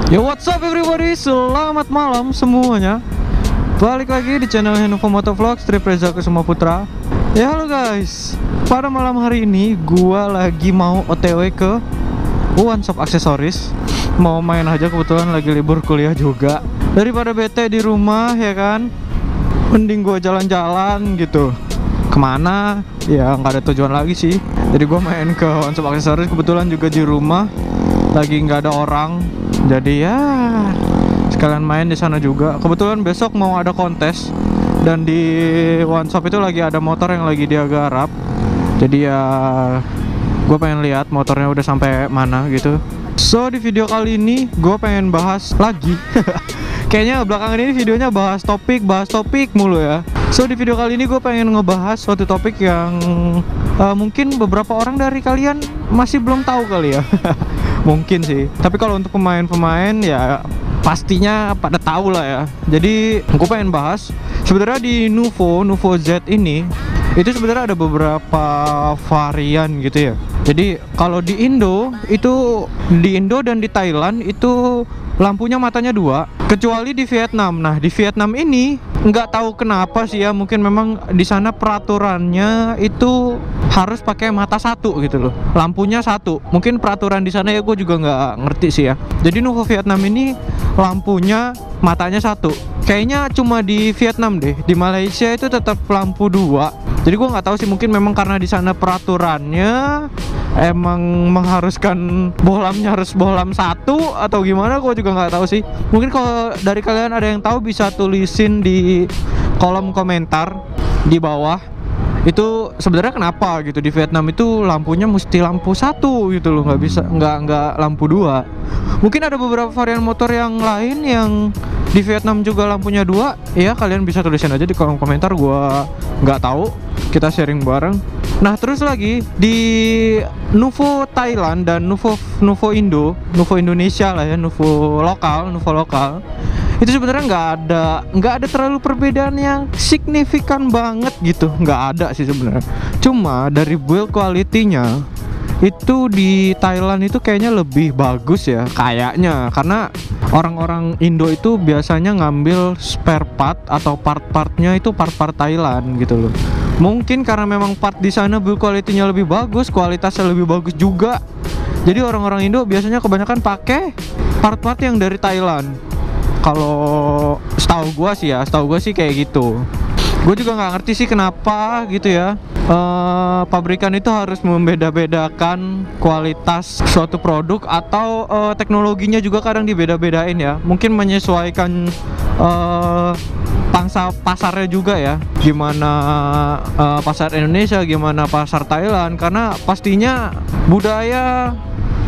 Yo, what's up everybody, selamat malam semuanya. Balik lagi di channel Henovo Motovlog, Strip Reza Kusuma Putra. Ya halo guys, pada malam hari ini gua lagi mau OTW ke One Shop Aksesoris. Mau main aja, kebetulan lagi libur kuliah juga. Daripada bete di rumah ya kan, mending gua jalan-jalan gitu. Kemana? Ya nggak ada tujuan lagi sih. Jadi gua main ke One Shop Aksesoris, kebetulan juga di rumah lagi nggak ada orang. Jadi ya sekalian main di sana juga. Kebetulan besok mau ada kontes dan di One Shop itu lagi ada motor yang lagi dia garap. Jadi ya gue pengen lihat motornya udah sampai mana gitu. So di video kali ini gue pengen bahas lagi. Kayaknya belakangan ini videonya bahas topik mulu ya. So di video kali ini gue pengen ngebahas suatu topik yang mungkin beberapa orang dari kalian masih belum tahu kali ya. Mungkin sih. Tapi kalau untuk pemain-pemain ya pastinya pada tahu lah ya. Jadi gue pengen bahas sebenarnya di Nuvo Z ini itu sebenarnya ada beberapa varian gitu ya. Jadi kalau di Indo dan di Thailand itu lampunya matanya dua, kecuali di Vietnam. Nah di Vietnam ini nggak tahu kenapa sih ya, mungkin memang di sana peraturannya itu harus pakai mata satu gitu loh, lampunya satu. Mungkin peraturan di sana ya, gue juga nggak ngerti sih ya. Jadi Nuvo Vietnam ini lampunya matanya satu. Kayaknya cuma di Vietnam deh, di Malaysia itu tetap lampu dua. Jadi gue nggak tahu sih, mungkin memang karena di sana peraturannya emang mengharuskan bohlamnya harus bohlam satu atau gimana, gue juga nggak tahu sih. Mungkin kalau dari kalian ada yang tahu bisa tulisin di kolom komentar di bawah. Itu sebenarnya kenapa gitu di Vietnam itu lampunya mesti lampu satu gitu loh, nggak bisa nggak lampu dua. Mungkin ada beberapa varian motor yang lain yang di Vietnam juga lampunya dua. Ya kalian bisa tulisin aja di kolom komentar, gua nggak tahu, kita sharing bareng. Nah terus lagi di Nuvo Thailand dan Nuvo Indonesia lah ya, Nuvo lokal itu sebenarnya nggak ada terlalu perbedaan yang signifikan banget gitu, nggak ada sih sebenarnya. Cuma dari build quality-nya itu di Thailand itu kayaknya lebih bagus ya kayaknya, karena orang-orang Indo itu biasanya ngambil spare part atau part-partnya itu part-part Thailand gitu loh. Mungkin karena memang part di sana build quality-nya lebih bagus, kualitasnya lebih bagus juga. Jadi orang-orang Indo biasanya kebanyakan pakai part-part yang dari Thailand. Kalau setahu gua sih kayak gitu. Gue juga nggak ngerti sih kenapa gitu ya. Pabrikan itu harus membeda-bedakan kualitas suatu produk atau teknologinya juga kadang dibeda-bedain ya. Mungkin menyesuaikan pangsa pasarnya juga ya. Gimana pasar Indonesia, gimana pasar Thailand, karena pastinya budaya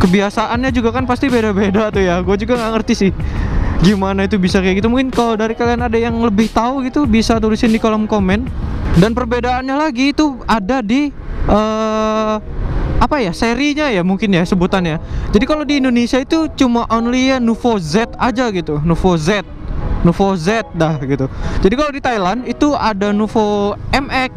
kebiasaannya juga kan pasti beda-beda tuh ya. Gue juga nggak ngerti sih gimana itu bisa kayak gitu. Mungkin kalau dari kalian ada yang lebih tahu gitu bisa tulisin di kolom komen. Dan perbedaannya lagi itu ada di apa ya, serinya ya mungkin ya sebutannya. Jadi kalau di Indonesia itu cuma only ya Nuvo Z aja gitu, Nuvo Z dah gitu. Jadi kalau di Thailand itu ada Nuvo MX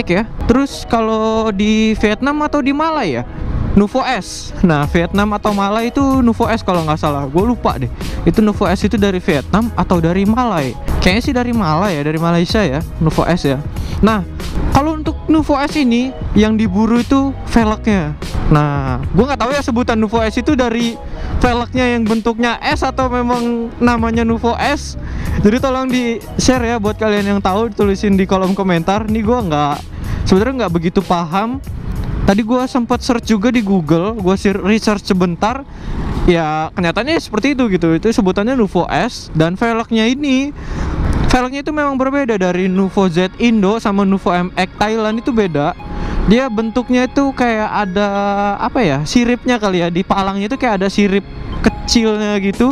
ya. Terus kalau di Vietnam atau di Malai ya Nuvo S. Nah Vietnam atau Malai itu Nuvo S kalau nggak salah, gue lupa deh. Itu Nuvo S itu dari Vietnam atau dari Malai? Kayaknya sih dari Malai ya, dari Malaysia ya, Nuvo S ya. Nah kalau untuk Nuvo S ini yang diburu itu velgnya. Nah gue nggak tahu ya sebutan Nuvo S itu dari velgnya yang bentuknya S atau memang namanya Nuvo S. Jadi tolong di share ya buat kalian yang tahu, tulisin di kolom komentar. Nih gue sebenarnya nggak begitu paham. Tadi gue sempat search juga di Google, gue research sebentar. Ya kenyataannya seperti itu gitu. Itu sebutannya Nuvo S. Dan velgnya itu memang berbeda dari Nuvo Z Indo sama Nuvo MX Thailand, itu beda. Dia bentuknya itu kayak ada apa ya, siripnya kali ya. Di palangnya itu kayak ada sirip kecilnya gitu.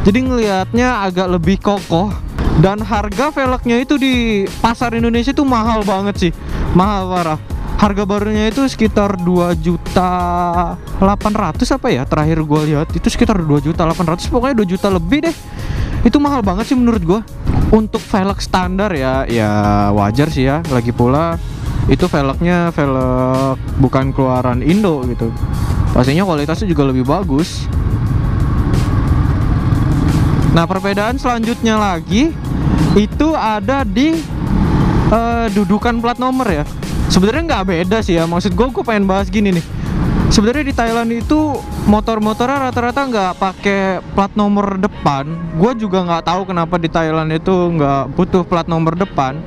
Jadi ngelihatnya agak lebih kokoh. Dan harga velgnya itu di pasar Indonesia itu mahal banget sih, mahal parah. Harga barunya itu sekitar 2.800.000 apa ya, terakhir gue lihat itu sekitar 2.800.000, pokoknya 2 juta lebih deh. Itu mahal banget sih menurut gue. Untuk velg standar ya wajar sih ya. Lagi pula itu velgnya velg bukan keluaran Indo gitu, pastinya kualitasnya juga lebih bagus. Nah, perbedaan selanjutnya lagi itu ada di dudukan plat nomor ya. Sebenarnya nggak beda sih ya. Maksud gue pengen bahas gini nih. Sebenarnya di Thailand itu motor-motornya rata-rata nggak pakai plat nomor depan. Gue juga nggak tahu kenapa di Thailand itu nggak butuh plat nomor depan.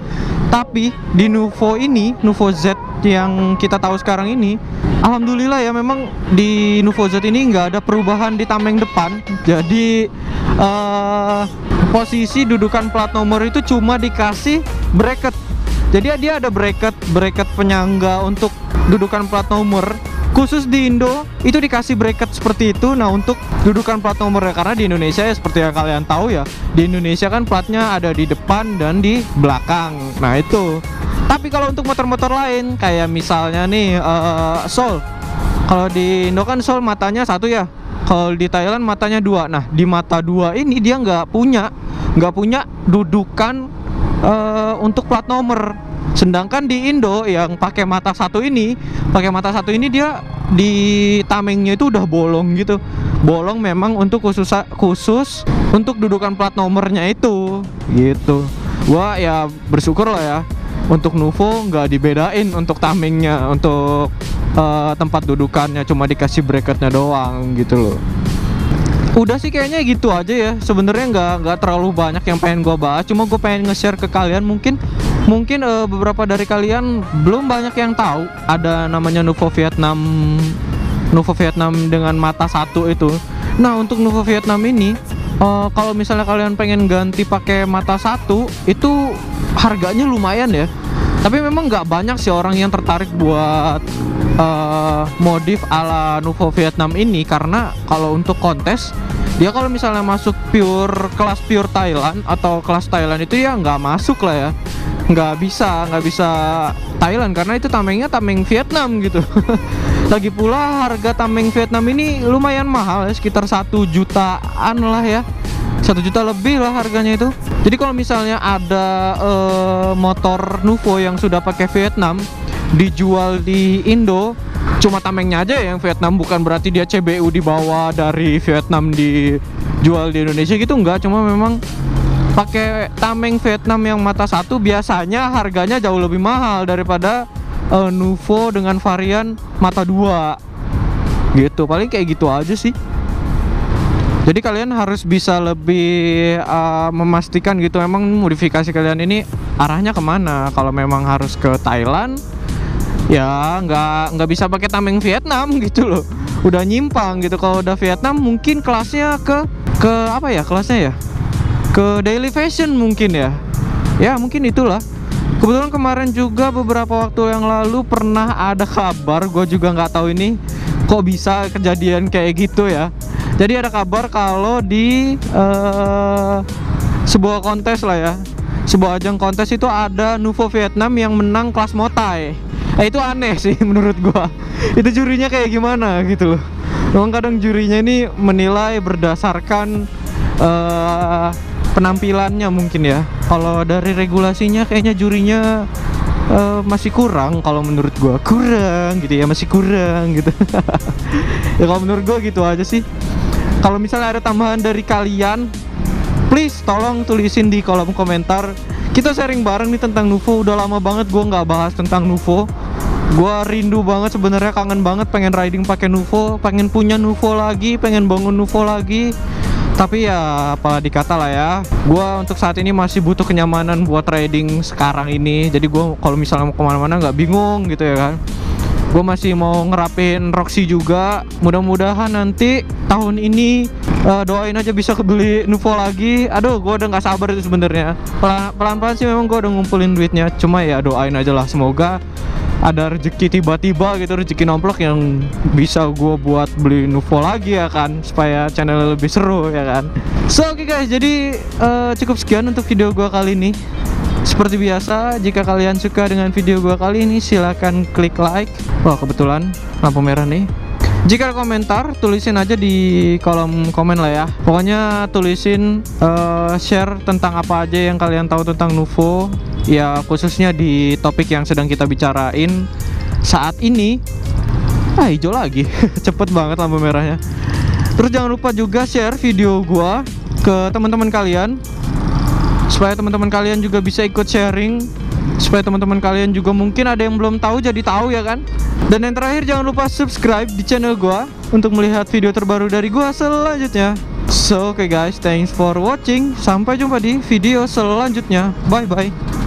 Tapi di Nuvo ini, Nuvo Z yang kita tahu sekarang ini, alhamdulillah ya, memang di Nuvo Z ini nggak ada perubahan di tameng depan. Jadi posisi dudukan plat nomor itu cuma dikasih bracket. Jadi dia ada bracket penyangga untuk dudukan plat nomor. Khusus di Indo itu dikasih bracket seperti itu. Nah, untuk dudukan plat nomornya, karena di Indonesia ya seperti yang kalian tahu ya, di Indonesia kan platnya ada di depan dan di belakang. Nah itu. Tapi kalau untuk motor-motor lain kayak misalnya nih Soul, kalau di Indo kan Soul matanya satu ya, kalau di Thailand matanya dua. Nah, di mata dua ini dia nggak punya dudukan untuk plat nomor. Sedangkan di Indo yang pakai mata satu ini dia di tamengnya itu udah bolong gitu. Bolong memang untuk khusus untuk dudukan plat nomornya itu gitu. Gua ya bersyukur lah ya, untuk Nuvo nggak dibedain untuk tamengnya, untuk tempat dudukannya cuma dikasih bracketnya doang gitu loh. Udah sih kayaknya gitu aja ya. Sebenarnya nggak terlalu banyak yang pengen gue bahas. Cuma gue pengen nge-share ke kalian. Mungkin beberapa dari kalian belum banyak yang tahu ada namanya Nuvo Vietnam dengan mata satu itu. Nah, untuk Nuvo Vietnam ini, kalau misalnya kalian pengen ganti pakai mata satu, itu harganya lumayan ya. Tapi memang nggak banyak sih orang yang tertarik buat modif ala Nuvo Vietnam ini, karena kalau untuk kontes dia kalau misalnya masuk kelas pure Thailand atau kelas Thailand itu ya nggak masuk lah ya, nggak bisa Thailand karena itu tameng Vietnam gitu. Lagi pula harga tameng Vietnam ini lumayan mahal ya, sekitar 1 jutaan lah ya, 1 juta lebih lah harganya itu. Jadi kalau misalnya ada motor Nuvo yang sudah pakai Vietnam dijual di Indo, cuma tamengnya aja yang Vietnam, bukan berarti dia CBU dibawa dari Vietnam dijual di Indonesia gitu, enggak. Cuma memang pakai tameng Vietnam yang mata satu biasanya harganya jauh lebih mahal daripada Nuvo dengan varian mata dua gitu. Paling kayak gitu aja sih. Jadi kalian harus bisa lebih memastikan gitu, emang modifikasi kalian ini arahnya kemana. Kalau memang harus ke Thailand, ya nggak bisa pakai tameng Vietnam gitu loh, udah nyimpang gitu. Kalau udah Vietnam mungkin kelasnya ke apa ya kelasnya ya, ke daily fashion mungkin ya mungkin itulah. Kebetulan kemarin juga beberapa waktu yang lalu pernah ada kabar, gue juga nggak tahu ini kok bisa kejadian kayak gitu ya. Jadi ada kabar kalau di sebuah kontes lah ya, sebuah ajang kontes itu ada Nuvo Vietnam yang menang kelas Motai. Itu aneh sih menurut gua. Itu jurinya kayak gimana gitu loh. Memang kadang jurinya ini menilai berdasarkan penampilannya mungkin ya. Kalau dari regulasinya kayaknya jurinya masih kurang, kalau menurut gua kurang gitu ya, masih kurang gitu. Ya kalau menurut gua gitu aja sih. Kalau misalnya ada tambahan dari kalian, please tolong tulisin di kolom komentar. Kita sharing bareng nih tentang Nuvo. Udah lama banget gua nggak bahas tentang Nuvo. Gua rindu banget sebenarnya, kangen banget pengen riding pakai Nuvo, pengen punya Nuvo lagi, pengen bangun Nuvo lagi. Tapi ya apalah dikata lah ya, gua untuk saat ini masih butuh kenyamanan buat riding sekarang ini. Jadi gua kalau misalnya mau kemana-mana nggak bingung gitu ya kan. Gue masih mau ngerapin Roxy juga. Mudah-mudahan nanti tahun ini doain aja bisa kebeli Nuvo lagi. Aduh, gue udah nggak sabar itu sebenarnya. Pelan-pelan sih memang gue udah ngumpulin duitnya. Cuma ya doain aja lah, semoga ada rezeki tiba-tiba gitu, rezeki nomplok yang bisa gue buat beli Nuvo lagi ya kan, supaya channel lebih seru ya kan. So oke guys, jadi cukup sekian untuk video gue kali ini. Seperti biasa, jika kalian suka dengan video gua kali ini, silahkan klik like. Wah, kebetulan lampu merah nih. Jika ada komentar, tulisin aja di kolom komen lah ya. Pokoknya tulisin share tentang apa aja yang kalian tahu tentang Nuvo, ya khususnya di topik yang sedang kita bicarain saat ini. Hijau lagi. Cepet banget lampu merahnya. Terus jangan lupa juga share video gua ke teman-teman kalian, supaya teman-teman kalian juga bisa ikut sharing, supaya teman-teman kalian juga mungkin ada yang belum tahu jadi tahu ya kan. Dan yang terakhir, jangan lupa subscribe di channel gua untuk melihat video terbaru dari gua selanjutnya. So oke guys, thanks for watching. Sampai jumpa di video selanjutnya. Bye bye.